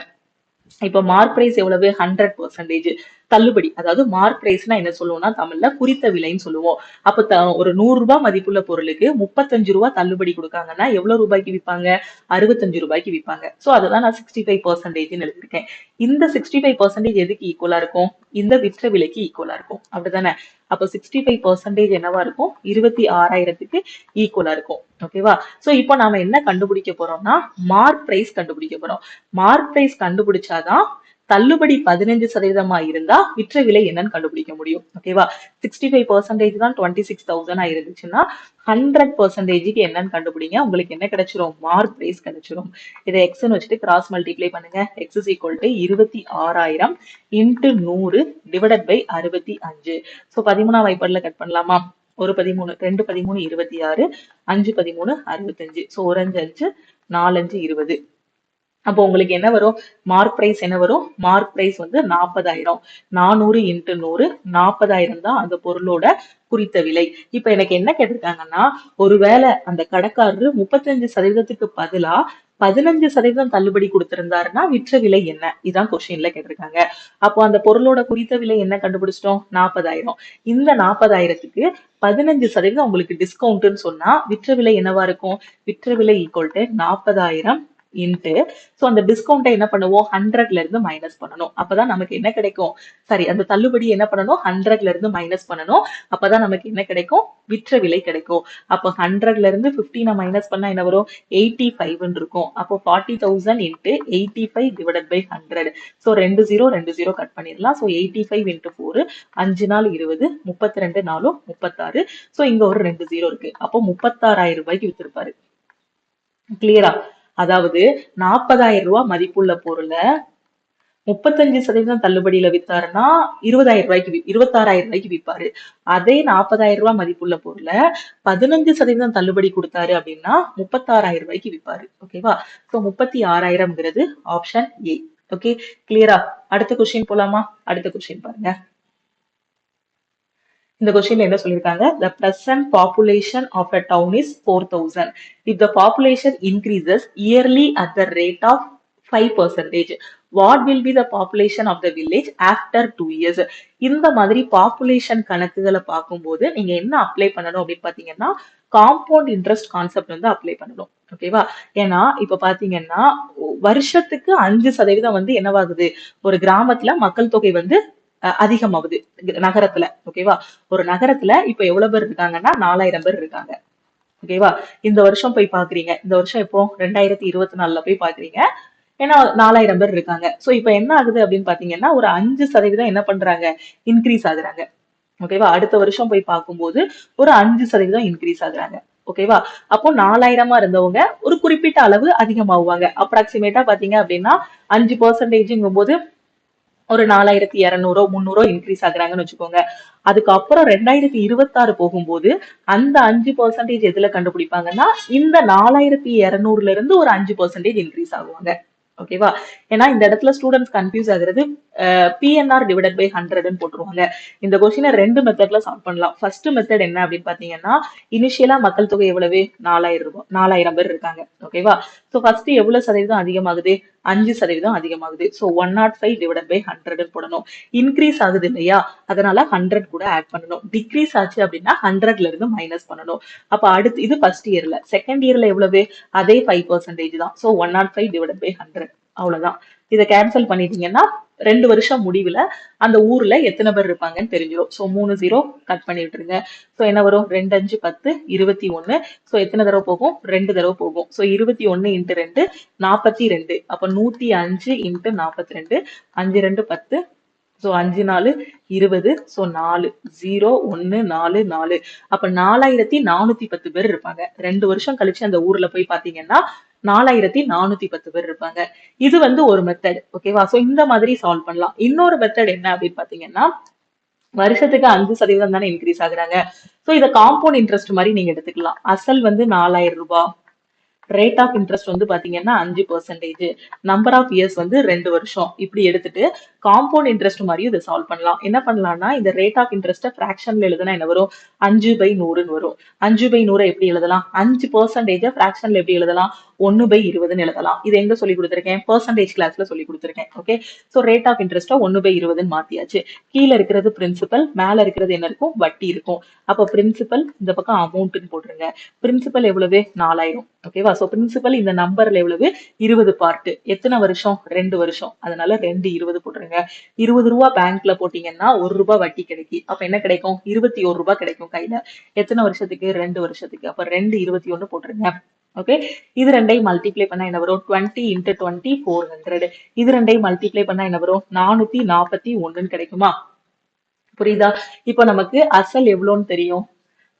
இப்ப மார்க் பிரைஸ் எவ்வளவு? 100%. தள்ளுபடி, அதாவது மார்க் பிரைஸ்னா என்ன சொல்லுவோம்னா தமிழ்ல குறித்த விலைன்னு சொல்லுவோம். அப்ப ஒரு 100 ரூபாய் மதிப்புள்ள பொருளுக்கு 35 ரூபாய் தள்ளுபடி கொடுக்காங்கன்னா எவ்வளவு ரூபாய்க்கு விற்பாங்க? 65 ரூபாய்க்கு விற்பாங்க. சோ அதுதான் நான் 65% எழுதியிருக்கேன். இந்த 65% எதுக்கு ஈக்குவலா இருக்கும்? இந்த விற்ற விலைக்கு ஈக்குவலா இருக்கும். அப்படிதானே? அப்ப 65% என்னவா இருக்கும்? 26,000க்கு ஈக்குவலா இருக்கும். ஓகேவா? சோ இப்போ நாம என்ன கண்டுபிடிக்க போறோம்னா மார்க் பிரைஸ் கண்டுபிடிக்க போறோம். மார்க் பிரைஸ் கண்டுபிடிச்சாதான் தள்ளுபடி 15% இருந்தா விற்ற விலை என்னன்னு கண்டுபிடிக்க முடியும். ஓகேவா? 65% தான் 26,000 இருந்துச்சுன்னா 100%க்கு என்னன்னு கண்டுபிடிங்க. உங்களுக்கு என்ன கிடைச்சிரும்? மார்க் பிரைஸ் கிடைச்சிரும். இதை எக்ஸ்ன்னு வச்சுட்டு கிராஸ் மல்டிப்ளை பண்ணுங்க. X is equal to 26,000 into 100 divided by 65. So 13ஆம் வாய்ப்பாடுல கட் பண்ணலாமா? ஒரு 13 2 13 26 5 13 65. ஸோ ஒரு 5 5 4 5 20. அப்போ உங்களுக்கு என்ன வரும்? மார்க் பிரைஸ் என்ன வரும்? மார்க் பிரைஸ் வந்து 40,000. 400 இன்ட்டு 100 40,000 தான் அந்த பொருளோட குறித்த விலை. இப்ப எனக்கு என்ன கேட்டிருக்காங்கன்னா, ஒருவேளை அந்த கடைக்காரரு 35% பதிலா 15% தள்ளுபடி கொடுத்திருந்தாருன்னா விற்ற விலை என்ன? இதான் கொஸ்டின்ல கேட்டிருக்காங்க. அப்போ அந்த பொருளோட குறித்த விலை என்ன கண்டுபிடிச்சிட்டோம்? 40,000. இந்த 40,000க்கு 15% உங்களுக்கு டிஸ்கவுண்ட்னு சொன்னா விற்ற விலை என்னவா இருக்கும்? விற்ற விலை ஈக்குவல் டு 40,000 இன்ட்டு, சோ அந்த டிஸ்கவுண்ட்டை என்ன பண்ணுவோம்? 100ல இருந்து மைனஸ் பண்ணணும். அப்பதான் நமக்கு என்ன கிடைக்கும்? சரி, அந்த தள்ளுபடி என்ன பண்ணணும்? 100ல இருந்து மைனஸ் பண்ணணும். அப்பதான் நமக்கு என்ன கிடைக்கும்? விற்ற விலை கிடைக்கும். அப்போ 100ல இருந்து 15 மைனஸ் பண்ணா என்ன வரும்? 85 இருக்கும். அப்போ 40,000 into 85 divided by 100. So 2 0 cut பண்ணிடலாம். ஸோ 85 இன்ட்டு 4 5 நாள் 20 32 நாளும் 36. ஸோ இங்க ஒரு 2 0 இருக்கு. அப்போ 36,000 ரூபாய்க்கு வித்திருப்பாரு. கிளியரா? அதாவது 40,000 ரூபாய் மதிப்புள்ள பொருளை 35% தள்ளுபடியில வித்தாருன்னா 20,000 ரூபாய்க்கு 26,000 ரூபாய்க்கு விற்பாரு. அதே 40,000 ரூபாய் மதிப்புள்ள பொருளை 15% தள்ளுபடி கொடுத்தாரு அப்படின்னா 36,000 ரூபாய்க்கு விற்பாரு. ஓகேவா? சோ 36,000ங்கிறது ஆப்ஷன் ஏ. ஓகே, கிளியரா? அடுத்த கொஸ்டின் போலாமா? அடுத்த கொஸ்டின் பாருங்க. இந்த கொஸ்டின்ல என்ன சொல்லியிருக்காங்க? The present population of a town is 4,000. If the population increases yearly at the rate of 5%, what will be the population of the village after 2 years? இந்த மாதிரி பாப்புலேஷன் கணக்குகளை பார்க்கும்போது நீங்க என்ன அப்ளை பண்ணணும் அப்படின்னு பாத்தீங்கன்னா, காம்பவுண்ட் இன்ட்ரெஸ்ட் கான்செப்ட் வந்து அப்ளை பண்ணணும். ஓகேவா? ஏன்னா இப்ப பாத்தீங்கன்னா வருஷத்துக்கு 5% வந்து என்னவாகுது? ஒரு கிராமத்துல மக்கள் தொகை வந்து அதிகமாகுது நகரத்துல. ஓகேவா? ஒரு நகரத்துல இப்ப எவ்வளவு பேர் இருக்காங்கன்னா 4,000 பேர் இருக்காங்க. ஓகேவா? இந்த வருஷம் போய் பாக்குறீங்க. இந்த வருஷம் இப்போ 2024ல போய் பாக்குறீங்க. ஏன்னா 4,000 பேர் இருக்காங்க. சோ இப்ப என்ன ஆகுது அப்படின்னு பாத்தீங்கன்னா ஒரு 5% என்ன பண்றாங்க? இன்க்ரீஸ் ஆகுறாங்க. ஓகேவா? அடுத்த வருஷம் போய் பார்க்கும்போது ஒரு 5% இன்க்ரீஸ் ஆகுறாங்க. ஓகேவா? அப்போ 4,000 இருந்தவங்க ஒரு குறிப்பிட்ட அளவு அதிகமாகுவாங்க. அப்ராக்சிமேட்டா பாத்தீங்க அப்படின்னா 5%ங்கும் போது ஒரு 4,200 300 இன்க்ரீஸ் ஆகுறாங்கன்னு வச்சுக்கோங்க. அதுக்கப்புறம் 2026 போகும்போது அந்த 5% எதுல கண்டுபிடிப்பாங்கன்னா இந்த 4,200ல இருந்து ஒரு 5% இன்க்ரீஸ் ஆகுவாங்க. ஓகேவா? ஏன்னா இந்த இடத்துல ஸ்டூடெண்ட்ஸ் கன்ஃபியூஸ் ஆகுறது PNR டிவைடட் பை 100ன்னு போட்டுருவாங்க. இந்த கொஸ்டினை 2 மெத்தட்ல சால்வ் பண்ணலாம். ஃபர்ஸ்ட் மெத்தட் என்ன அப்படின்னு பாத்தீங்கன்னா, இனிஷியலா மக்கள் தொகை எவ்வளவு? 4,000 பேர் இருக்காங்க. ஓகேவா? சோ ஃபர்ஸ்ட் எவ்வளவு சதவீதம் அதிகமாகுது? 5% அதிகமாகுது. ஸோ 105 டிவைடட் பை 100 போடணும். இன்க்ரீஸ் ஆகுது இல்லையா? அதனால 100 கூட ஆட் பண்ணணும். டிக்ரீஸ் ஆச்சு அப்படின்னா 100ல இருந்து மைனஸ் பண்ணணும். அப்ப அடுத்து இது ஃபர்ஸ்ட் இயர்ல. செகண்ட் இயர்ல எவ்வளவு? அதே 5% தான். So 105 divided by 100. அவ்வளவுதான். இதை கேன்சல் பண்ணிட்டீங்கன்னா 2 வருஷம் முடிவுல அந்த ஊர்ல எத்தனை பேர் இருப்பாங்கன்னு தெரிஞ்சிடும். ஸோ 3 0 கட் பண்ணி விட்டுருங்க. ஸோ என்ன வரும்? 2 5 10 21. ஸோ எத்தனை தடவை போகும்? 2 தடவை போகும். So 21 into 2 42. அப்ப 105 இன்ட்டு 42 5 2 10. ஸோ 5 4 20. ஸோ 4 0 1 4 4. அப்ப 4,410 பேர் இருப்பாங்க. 2 வருஷம் கழிச்சு அந்த ஊர்ல போய் பாத்தீங்கன்னா 4,410 பேர் இருப்பாங்க. இது வந்து ஒரு மெத்தட். ஓகேவா? சோ இந்த மாதிரி சால்வ் பண்ணலாம். இன்னொரு மெத்தட் என்ன அப்படின்னு பாத்தீங்கன்னா, வருஷத்துக்கு 5% தானே இன்க்ரீஸ் ஆகுறாங்க. சோ இத காம்பவுண்ட் இன்ட்ரெஸ்ட் மாதிரி நீங்க எடுத்துக்கலாம். அசல் வந்து 4,000 ரூபாய். ரேட் ஆஃப் இன்ட்ரெஸ்ட் வந்து பாத்தீங்கன்னா 5%. நம்பர் ஆஃப் இயர்ஸ் வந்து 2 வருஷம். இப்படி எடுத்துட்டு காம்பவுண்ட் இன்ட்ரெஸ்ட் மாதிரியும் இதை சால்வ் பண்ணலாம். என்ன பண்ணலாம்னா, இந்த ரேட் ஆஃப் இன்ட்ரெஸ்ட் ஃபிராக்ஷன்ல எழுதுனா என்ன வரும்? 5/100ன்னு வரும். 5/100 எப்படி எழுதலாம்? 5% ஃபிராக்ஷன்ல எப்படி எழுதலாம்? 1/20ன்னு எழுதலாம். இது எங்க சொல்லி கொடுத்துருக்கேன்? பெர்சன்டேஜ் கிளாஸ்ல சொல்லி கொடுத்துருக்கேன். Okay, so rate of interest 1/20ன்னு மாத்தியாச்சு. கீழே இருக்கிறது பிரின்சிபல், மேல இருக்கிறது என்ன இருக்கும்? வட்டி இருக்கும். அப்ப பிரின்சிபல் இந்த பக்கம் அமௌண்ட்னு போட்டுருங்க. பிரின்சிபல் எவ்வளவு? 4,000. ஓகேவா? சோ பிரின்சிபல் இந்த நம்பர்ல எவ்வளவு? 20 பார்ட். எத்தனை வருஷம்? 2 வருஷம். அதனால 2 20 போட்டுருங்க. 20 ரூபாய் பேங்க்ல போட்டீங்கன்னா 1 ரூபாய் வட்டி கிடைக்கும். அப்ப என்ன கிடைக்கும்? 21 ரூபாய் கிடைக்கும் கையில. எத்தனை வருஷத்துக்கு? 2 வருஷத்துக்கு. அப்ப 2 21 போட்டுருங்க. ஓகே, இது ரெண்டையும் மல்டிப்ளை பண்ணா என்ன வரும்? 20 இன்ட்டு 20 400. இது ரெண்டையும் மல்டிப்ளை பண்ணா என்ன வரும்? 441 கிடைக்குமா? புரியுதா? இப்போ நமக்கு அசல் எவ்வளோன்னு தெரியும்.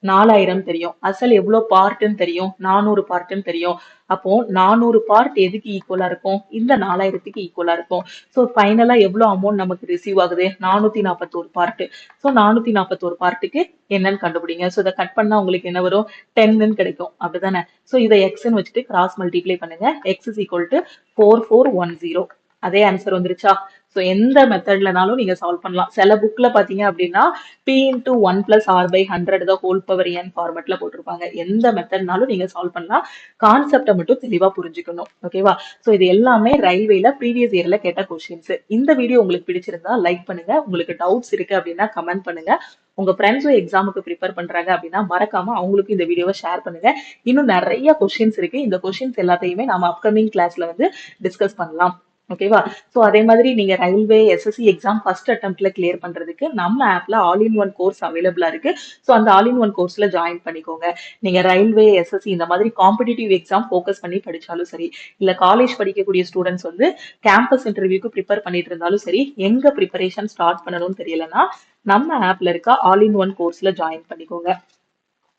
4000 தெரியும். அசல் எவ்வளவு பார்ட்னு தெரியும், 400 பார்ட்னு தெரியும். அப்போ 400 பார்ட் எதுக்கு ஈக்குவலா இருக்கும், இந்த 4000க்கு ஈக்குவலா இருக்கும். சோ ஃபைனலா எவ்வளவு அமௌண்ட் நமக்கு ரிசீவ் ஆகுது, 441 பார்ட். சோ 441 பார்ட்டுக்கு என்னன்னு கண்டுபிடிங்க. சோ இதை கட் பண்ணா உங்களுக்கு என்ன வரும், 10ன்னு கிடைக்கும், அப்படிதானே? சோ இதை எக்ஸ்ன்னு வச்சுட்டு கிராஸ் மல்டிப்ளை பண்ணுங்க. X is equal to 4410. அதே ஆன்சர் வந்துருச்சா? சோ எந்த மெத்தட்லனாலும் நீங்க சால்வ் பண்ணலாம். சில புக்ல பாத்தீங்க அப்படின்னா p into 1 plus R by 100 தான் ஹோல் பவர் n ஃபார்மெட்ல போட்டிருப்பாங்க. எந்த மெத்தட்னாலும் நீங்க சால்வ் பண்ணலாம். கான்செப்டை மட்டும் தெளிவா புரிஞ்சுக்கணும். ஓகேவா? சோ இது எல்லாமே ரயில்வேல ப்ரீவியஸ் இயர்ல கேட்ட கொஸ்டின்ஸ். இந்த வீடியோ உங்களுக்கு பிடிச்சிருந்தா லைக் பண்ணுங்க. உங்களுக்கு டவுட்ஸ் இருக்கு அப்படின்னா கமெண்ட் பண்ணுங்க. உங்க ஃப்ரெண்ட்ஸும் எக்ஸாமுக்கு ப்ரிப்பேர் பண்றாங்க அப்படின்னா மறக்காம அவங்களுக்கு இந்த வீடியோவை ஷேர் பண்ணுங்க. இன்னும் நிறைய கொஸ்டின்ஸ் இருக்கு. இந்த கொஸ்டின்ஸ் எல்லாத்தையுமே நாம அப்கமிங் கிளாஸ்ல வந்து டிஸ்கஸ் பண்ணலாம். ஓகேவா? சோ அதே மாதிரி நீங்க ரயில்வே எஸ்எஸ்சி எக்ஸாம் ஃபர்ஸ்ட் அட்டெம்ப்ட்ல கிளியர் பண்றதுக்கு நம்ம ஆப்ல ஆல் இன் ஒன் கோர்ஸ் அவைலபிளா இருக்கு. சோ அந்த ஆல் இன் ஒன் கோர்ஸ்ல ஜாயின் பண்ணிக்கோங்க. நீங்க ரயில்வே எஸ்எஸ்சி இந்த மாதிரி காம்படிட்டிவ் எக்ஸாம் ஃபோக்கஸ் பண்ணி படிச்சாலும் சரி, இல்ல காலேஜ் படிக்கக்கூடிய ஸ்டூடெண்ட்ஸ் வந்து கேம்பஸ் இன்டர்வியூக்கு ப்ரிப்பேர் பண்ணிட்டு இருந்தாலும் சரி, எங்க ப்ரிப்பரேஷன் ஸ்டார்ட் பண்ணணும்னு தெரியலன்னா நம்ம ஆப்ல இருக்க ஆல் இன் ஒன் கோர்ஸ்ல ஜாயின் பண்ணிக்கோங்க.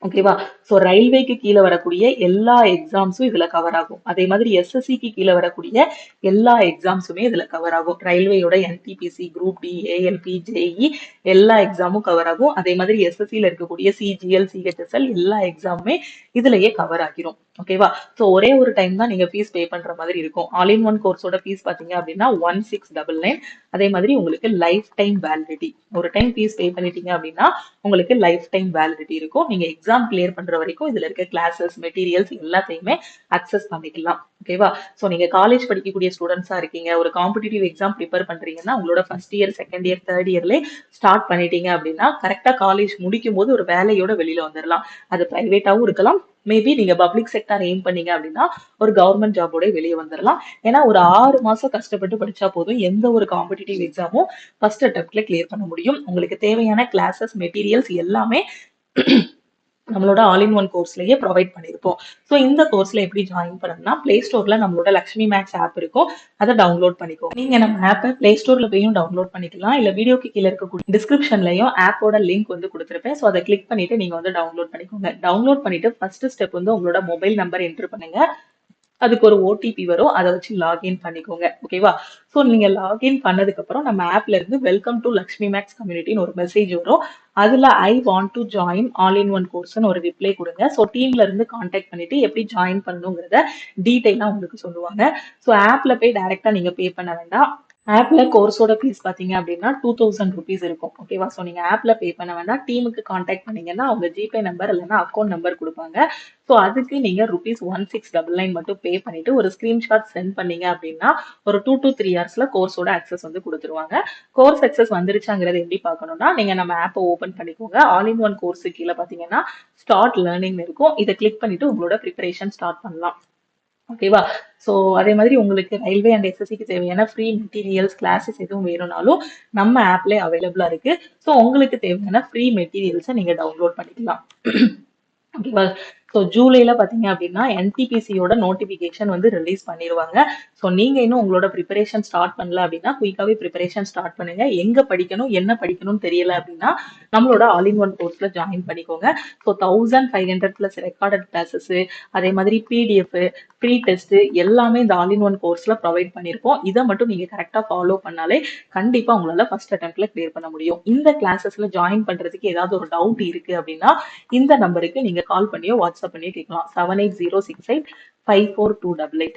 ஓகேவா? சோ ரயில்வேக்கு கீழே வரக்கூடிய எல்லா எக்ஸாம்ஸும் இதுல கவர் ஆகும். அதே மாதிரி எஸ்எஸ்சிக்கு கீழே வரக்கூடிய எல்லா எக்ஸாம்ஸுமே இதுல கவர் ஆகும். ரயில்வேயோட NTPC, group D, ALP, JE எல்லா எக்ஸாமும் கவர் ஆகும். அதே மாதிரி எஸ்எஸ்சில இருக்கக்கூடிய சிஜிஎல், சிஹெச்எஸ்எல் எல்லா எக்ஸாமுமே இதுலயே கவர் ஆகிரும். ஓகேவா? சோ ஒரே ஒரு டைம் தான் நீங்க ஃபீஸ் பே பண்ற மாதிரி இருக்கும். ஆல் இன் ஒன் கோர்ஸோட ஃபீஸ் பாத்தீங்க அப்படின்னா 1699. அதே மாதிரி உங்களுக்கு லைஃப் டைம் வேலிடிட்டி. ஒரு டைம் ஃபீஸ் பே பண்ணிட்டீங்க அப்படின்னா உங்களுக்கு லைஃப் டைம் வேலிடிட்டி இருக்கும். நீங்க எக்ஸாம் கிளியர் பண்ற வரைக்கும் இதுல இருக்க கிளாஸஸ், மெட்டீரியல்ஸ் எல்லாத்தையுமே அக்சஸ் பண்ணிக்கலாம். ஓகேவா? சோ நீங்க காலேஜ் படிக்கக்கூடிய ஸ்டூடெண்ட்ஸா இருக்கீங்க, ஒரு காம்படிட்டிவ் எக்ஸாம் ப்ரிப்பேர் பண்றீங்கன்னா உங்களோட first year, second year, third இயர்ல ஸ்டார்ட் பண்ணிட்டீங்க அப்படின்னா கரெக்டா காலேஜ் முடிக்கும் போது ஒரு வேலையோட வெளியில வந்துடலாம். அது பிரைவேட்டாவும் இருக்கலாம். மேபி நீங்க பப்ளிக் செக்டார் எய்ம் பண்ணீங்க அப்படின்னா ஒரு கவர்மெண்ட் ஜாபோட வெளியே வந்துடலாம். ஏன்னா ஒரு 6 மாசம் கஷ்டப்பட்டு படிச்சா போதும் எந்த ஒரு காம்படிட்டிவ் எக்ஸாமும் ஃபர்ஸ்ட் அட்டெம்ப்ட்ல கிளியர் பண்ண முடியும். உங்களுக்கு தேவையான கிளாஸஸ், மெட்டீரியல்ஸ் எல்லாமே நம்மளோட ஆல் இன் ஒன் கோர்ஸ்லயே ப்ரொவைட் பண்ணியிருப்போம். ஸோ இந்த கோர்ஸ்ல எப்படி ஜாயின் பண்ணணும்னா பிளே ஸ்டோர்ல நம்மளோட லக்ஷ்மி மேக்ஸ் ஆப் இருக்கும். அதை டவுன்லோட் பண்ணிக்கோ. நீங்க நம்ம ஆப்பை பிளே ஸ்டோர்ல போயும் டவுன்லோட் பண்ணிக்கலாம். இல்ல வீடியோக்கு கீழே இருக்கக்கூடிய டிஸ்கிரிப்ஷன்லயும் ஆப்போட லிங்க் வந்து கொடுத்துருப்பேன். ஸோ அதை கிளிக் பண்ணிட்டு நீங்க வந்து டவுன்லோட் பண்ணிக்கோங்க. டவுன்லோட் பண்ணிட்டு ஃபர்ஸ்ட் ஸ்டெப் வந்து உங்களோட மொபைல் நம்பர் என்டர் பண்ணுங்க. அதுக்கு ஒரு ஓடிபி வரும். அதை வச்சு லாகின் பண்ணிக்கோங்க. ஓகேவா? ஸோ நீங்க லாகின் பண்ணதுக்கு அப்புறம் நம்ம ஆப்ல இருந்து வெல்கம் டு லக்ஷ்மி மேக்ஸ் கம்யூனிட்டின்னு ஒரு மெசேஜ் வரும். அதுல I want to join all in one கோர்ஸ்னு ஒரு ரிப்ளை கொடுங்க. ஸோ டீம்ல இருந்து கான்டாக்ட் பண்ணிட்டு எப்படி ஜாயின் பண்ணணுங்கிறத டீடைலா உங்களுக்கு சொல்லுவாங்க. ஸோ ஆப்ல போய் டைரக்டா நீங்க பே பண்ண வேண்டாம். ஆப்ல கோர்ஸோட ஃபீஸ் பாத்தீங்க அப்படின்னா 2000 ருபீஸ் இருக்கும். ஓகேவா? ஸோ நீங்க ஆப்ல பே பண்ண வேண்டாம். டீமுக்கு கான்டாக்ட் பண்ணீங்கன்னா அவங்க ஜிபே நம்பர் இல்லைன்னா அக்கௌண்ட் நம்பர் கொடுப்பாங்க. ஸோ அதுக்கு நீங்க ருபீஸ் 1699 மட்டும் பே பண்ணிட்டு ஒரு ஸ்கிரீன்ஷாட் சென்ட் பண்ணீங்க அப்படின்னா ஒரு 2 to 3 ஹவர்ஸ்ல கோர்ஸோட அக்சஸ் வந்து கொடுத்துருவாங்க. கோர்ஸ் அக்சஸ் வந்துருச்சாங்கிறது எப்படி பார்க்கணும்னா நீங்க நம்ம ஆப்பை ஓபன் பண்ணிக்கோங்க. ஆல் இன் ஒன் கோர்ஸ் கீழே பாத்தீங்கன்னா ஸ்டார்ட் லேர்னிங் இருக்கும். இதை கிளிக் பண்ணிட்டு உங்களோட ப்ரிப்பரேஷன் ஸ்டார்ட் பண்ணலாம். ஓகேவா? ஸோ அதே மாதிரி உங்களுக்கு ரயில்வே அண்ட் எஸ்எஸ்சிக்கு தேவையான ஃப்ரீ மெட்டீரியல்ஸ், கிளாஸஸ் எதுவும் வேணும்னாலும் நம்ம ஆப்லேயே அவைலபிளா இருக்கு. ஸோ உங்களுக்கு தேவையான ஃப்ரீ மெட்டீரியல்ஸை நீங்க டவுன்லோட் பண்ணிக்கலாம். ஓகேவா? ஸோ ஜூலைல பாத்தீங்க அப்படின்னா என்டிபிசியோட நோட்டிபிகேஷன் வந்து ரிலீஸ் பண்ணிடுவாங்க. ஸோ நீங்க இன்னும் உங்களோட ப்ரிப்பரேஷன் ஸ்டார்ட் பண்ணல அப்படின்னா குயிக்காவே ப்ரிப்பரேஷன் ஸ்டார்ட் பண்ணுங்க. எங்க படிக்கணும், என்ன படிக்கணும்னு தெரியல அப்படின்னா நம்மளோட ஆல் இன் ஒன் கோர்ஸ்ல ஜாயின் பண்ணிக்கோங்க. ஸோ 1500 பிளஸ் ரெக்கார்டட் கிளாஸஸ், அதே மாதிரி பிடிஎஃப், ப்ரீ டெஸ்ட் எல்லாமே இந்த ஆல் இன் ஒன் கோர்ஸ்ல ப்ரொவைட் பண்ணியிருப்போம். இதை மட்டும் நீங்க கரெக்டா ஃபாலோ பண்ணாலே கண்டிப்பா உங்களால ஃபர்ஸ்ட் அட்டெம்ப்ட்ல கிளியர் பண்ண முடியும். இந்த கிளாஸஸ்ல ஜாயின் பண்றதுக்கு ஏதாவது ஒரு டவுட் இருக்கு அப்படின்னா இந்த நம்பருக்கு நீங்க கால் பண்ணியோ வாட்ஸ்அப் பண்ணியோ கேட்கலாம். 7806854288,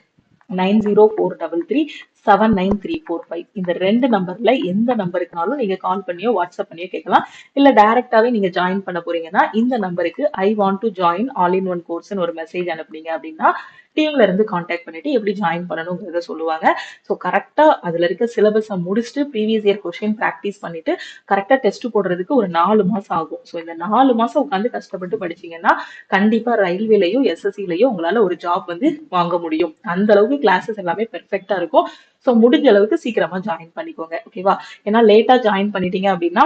9043379345. இந்த 2 நம்பர்ல எந்த நம்பருக்குனாலும் நீங்க கால் பண்ணியோ வாட்ஸ்அப் பண்ணியோ கேட்கலாம். இல்ல டைரக்டாவே நீங்க ஜாயின் பண்ண போறீங்கன்னா இந்த நம்பருக்கு I want to join all in one கோர்ஸ்னு ஒரு மெசேஜ் அனுப்புனீங்க அப்படின்னா டீம்ல இருந்து கான்டாக்ட் பண்ணிட்டு எப்படி ஜாயின் பண்ணணுங்கிறத சொல்லுவாங்க. ஸோ கரெக்டா அதுல இருக்க சிலபஸை முடிச்சுட்டு ப்ரீவியஸ் இயர் கொஸ்டின் ப்ராக்டிஸ் பண்ணிட்டு கரெக்டா டெஸ்ட் போடுறதுக்கு ஒரு 4 மாசம் ஆகும். ஸோ இந்த 4 மாசம் உட்காந்து கஷ்டப்பட்டு படிச்சீங்கன்னா கண்டிப்பா ரயில்வேலையும் எஸ்எஸ்சிலையும் உங்களால ஒரு ஜாப் வந்து வாங்க முடியும். அந்த அளவுக்கு கிளாஸஸ் எல்லாமே பெர்ஃபெக்டா இருக்கும். ஸோ முடிஞ்ச அளவுக்கு சீக்கிரமா ஜாயின் பண்ணிக்கோங்க. ஓகேவா? ஏன்னா லேட்டா ஜாயின் பண்ணிட்டீங்க அப்படின்னா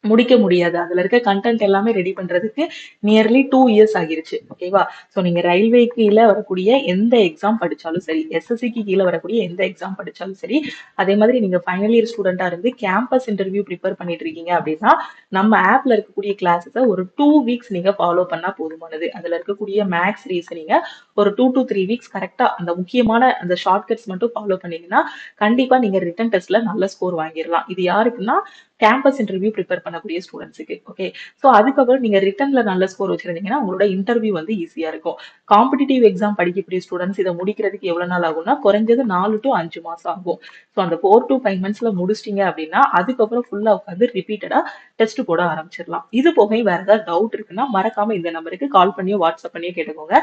முடிக்க முடியாது. அதுல இருக்க கன்டென்ட் எல்லாமே ரெடி பண்றதுக்கு நியர்லி 2 இயர்ஸ் ஆகிருச்சு. ஓகேவா? ஸோ நீங்க ரயில்வே கீழ வரக்கூடிய எந்த எக்ஸாம் படிச்சாலும் சரி, எஸ்எஸ்சிக்கு கீழ வரக்கூடிய எந்த எக்ஸாம் படிச்சாலும் சரி, அதே மாதிரி நீங்க ஃபைனல் இயர் ஸ்டூடெண்டா இருந்து கேம்பஸ் இன்டர்வியூ ப்ரிப்பேர் பண்ணிட்டு இருக்கீங்க அப்படின்னா, நம்ம ஆப்ல இருக்கக்கூடிய கிளாஸஸ ஒரு 2 வீக்ஸ் நீங்க ஃபாலோ பண்ணா போதுமானது. அதுல இருக்கக்கூடிய மேத்ஸ், ரீசனிங்க ஒரு 2 to 3 வீக்ஸ் கரெக்ட்டா அந்த முக்கியமான அந்த ஷார்ட்கட்ஸ் மட்டும் ஃபாலோ பண்ணீங்கன்னா, கண்டிப்பா நீங்க ரிட்டன் டெஸ்ட்ல நல்ல ஸ்கோர் வாங்கிரலாம். இது யாருக்குன்னா, கேம்பஸ் இன்டர்வியூ ப்ரிப்பேர் பண்ணக்கூடிய ஸ்டூடெண்ட்ஸுக்கு. ஓகே. ஸோ அதுக்கப்புறம் நீங்க ரிட்டன்ல நல்ல ஸ்கோர் வச்சிருந்தீங்கன்னா, உங்களோட இன்டர்வியூ வந்து ஈஸியா இருக்கும். காம்படிட்டிவ் எக்ஸாம் படிக்கக்கூடிய ஸ்டூடெண்ட்ஸ் இத முடிக்கிறதுக்கு எவ்வளவு நாள் ஆகும்னா, குறைஞ்சது 4 to 5 மாசம் ஆகும். ஸோ அந்த 4 to 5 மந்த்ஸ்ல முடிச்சிட்டீங்க அப்படின்னா, அதுக்கப்புறம் ஃபுல்லா உட்காந்து ரிப்பீட்டடா டெஸ்ட் போட ஆரம்பிச்சிடலாம். இது போக வேற ஏதாவது டவுட் இருக்குன்னா, மறக்காம இந்த நம்பருக்கு கால் பண்ணியோ, வாட்ஸ்அப் பண்ணியோ கேட்டுக்கோங்க.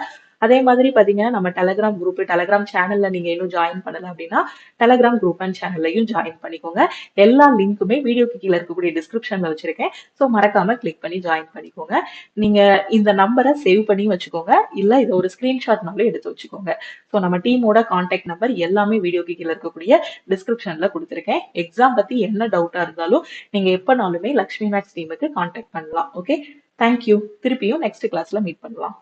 அதே மாதிரி பாத்தீங்கன்னா, நம்ம டெலகிராம் குரூப், டெலகிராம் சேனல்ல நீங்க இன்னும் ஜாயின் பண்ணல அப்படின்னா, டெலகிராம் குரூப் அண்ட் சேனல்லையும் ஜாயின் பண்ணிக்கோங்க. எல்லா லிங்க்குமே வீடியோக்கு கீழ இருக்கக்கூடிய டிஸ்கிரிப்ஷன்ல வச்சிருக்கேன். ஸோ மறக்காம கிளிக் பண்ணி ஜாயின் பண்ணிக்கோங்க. நீங்க இந்த நம்பரை சேவ் பண்ணி வச்சுக்கோங்க. இல்ல இத ஒரு ஸ்கிரீன்ஷாட்னாலும் எடுத்து வச்சுக்கோங்க. ஸோ நம்ம டீமோட கான்டாக்ட் நம்பர் எல்லாமே வீடியோக்கு கீழ இருக்கக்கூடிய டிஸ்கிரிப்ஷன்ல கொடுத்துருக்கேன். எக்ஸாம் பத்தி என்ன டவுட்டா இருந்தாலும் நீங்க எப்பனாலுமே லக்ஷ்மி மேக்ஸ் டீமுக்கு கான்டாக்ட் பண்ணலாம். ஓகே. தேங்க்யூ. திருப்பியும் நெக்ஸ்ட் கிளாஸ்ல மீட் பண்ணலாம்.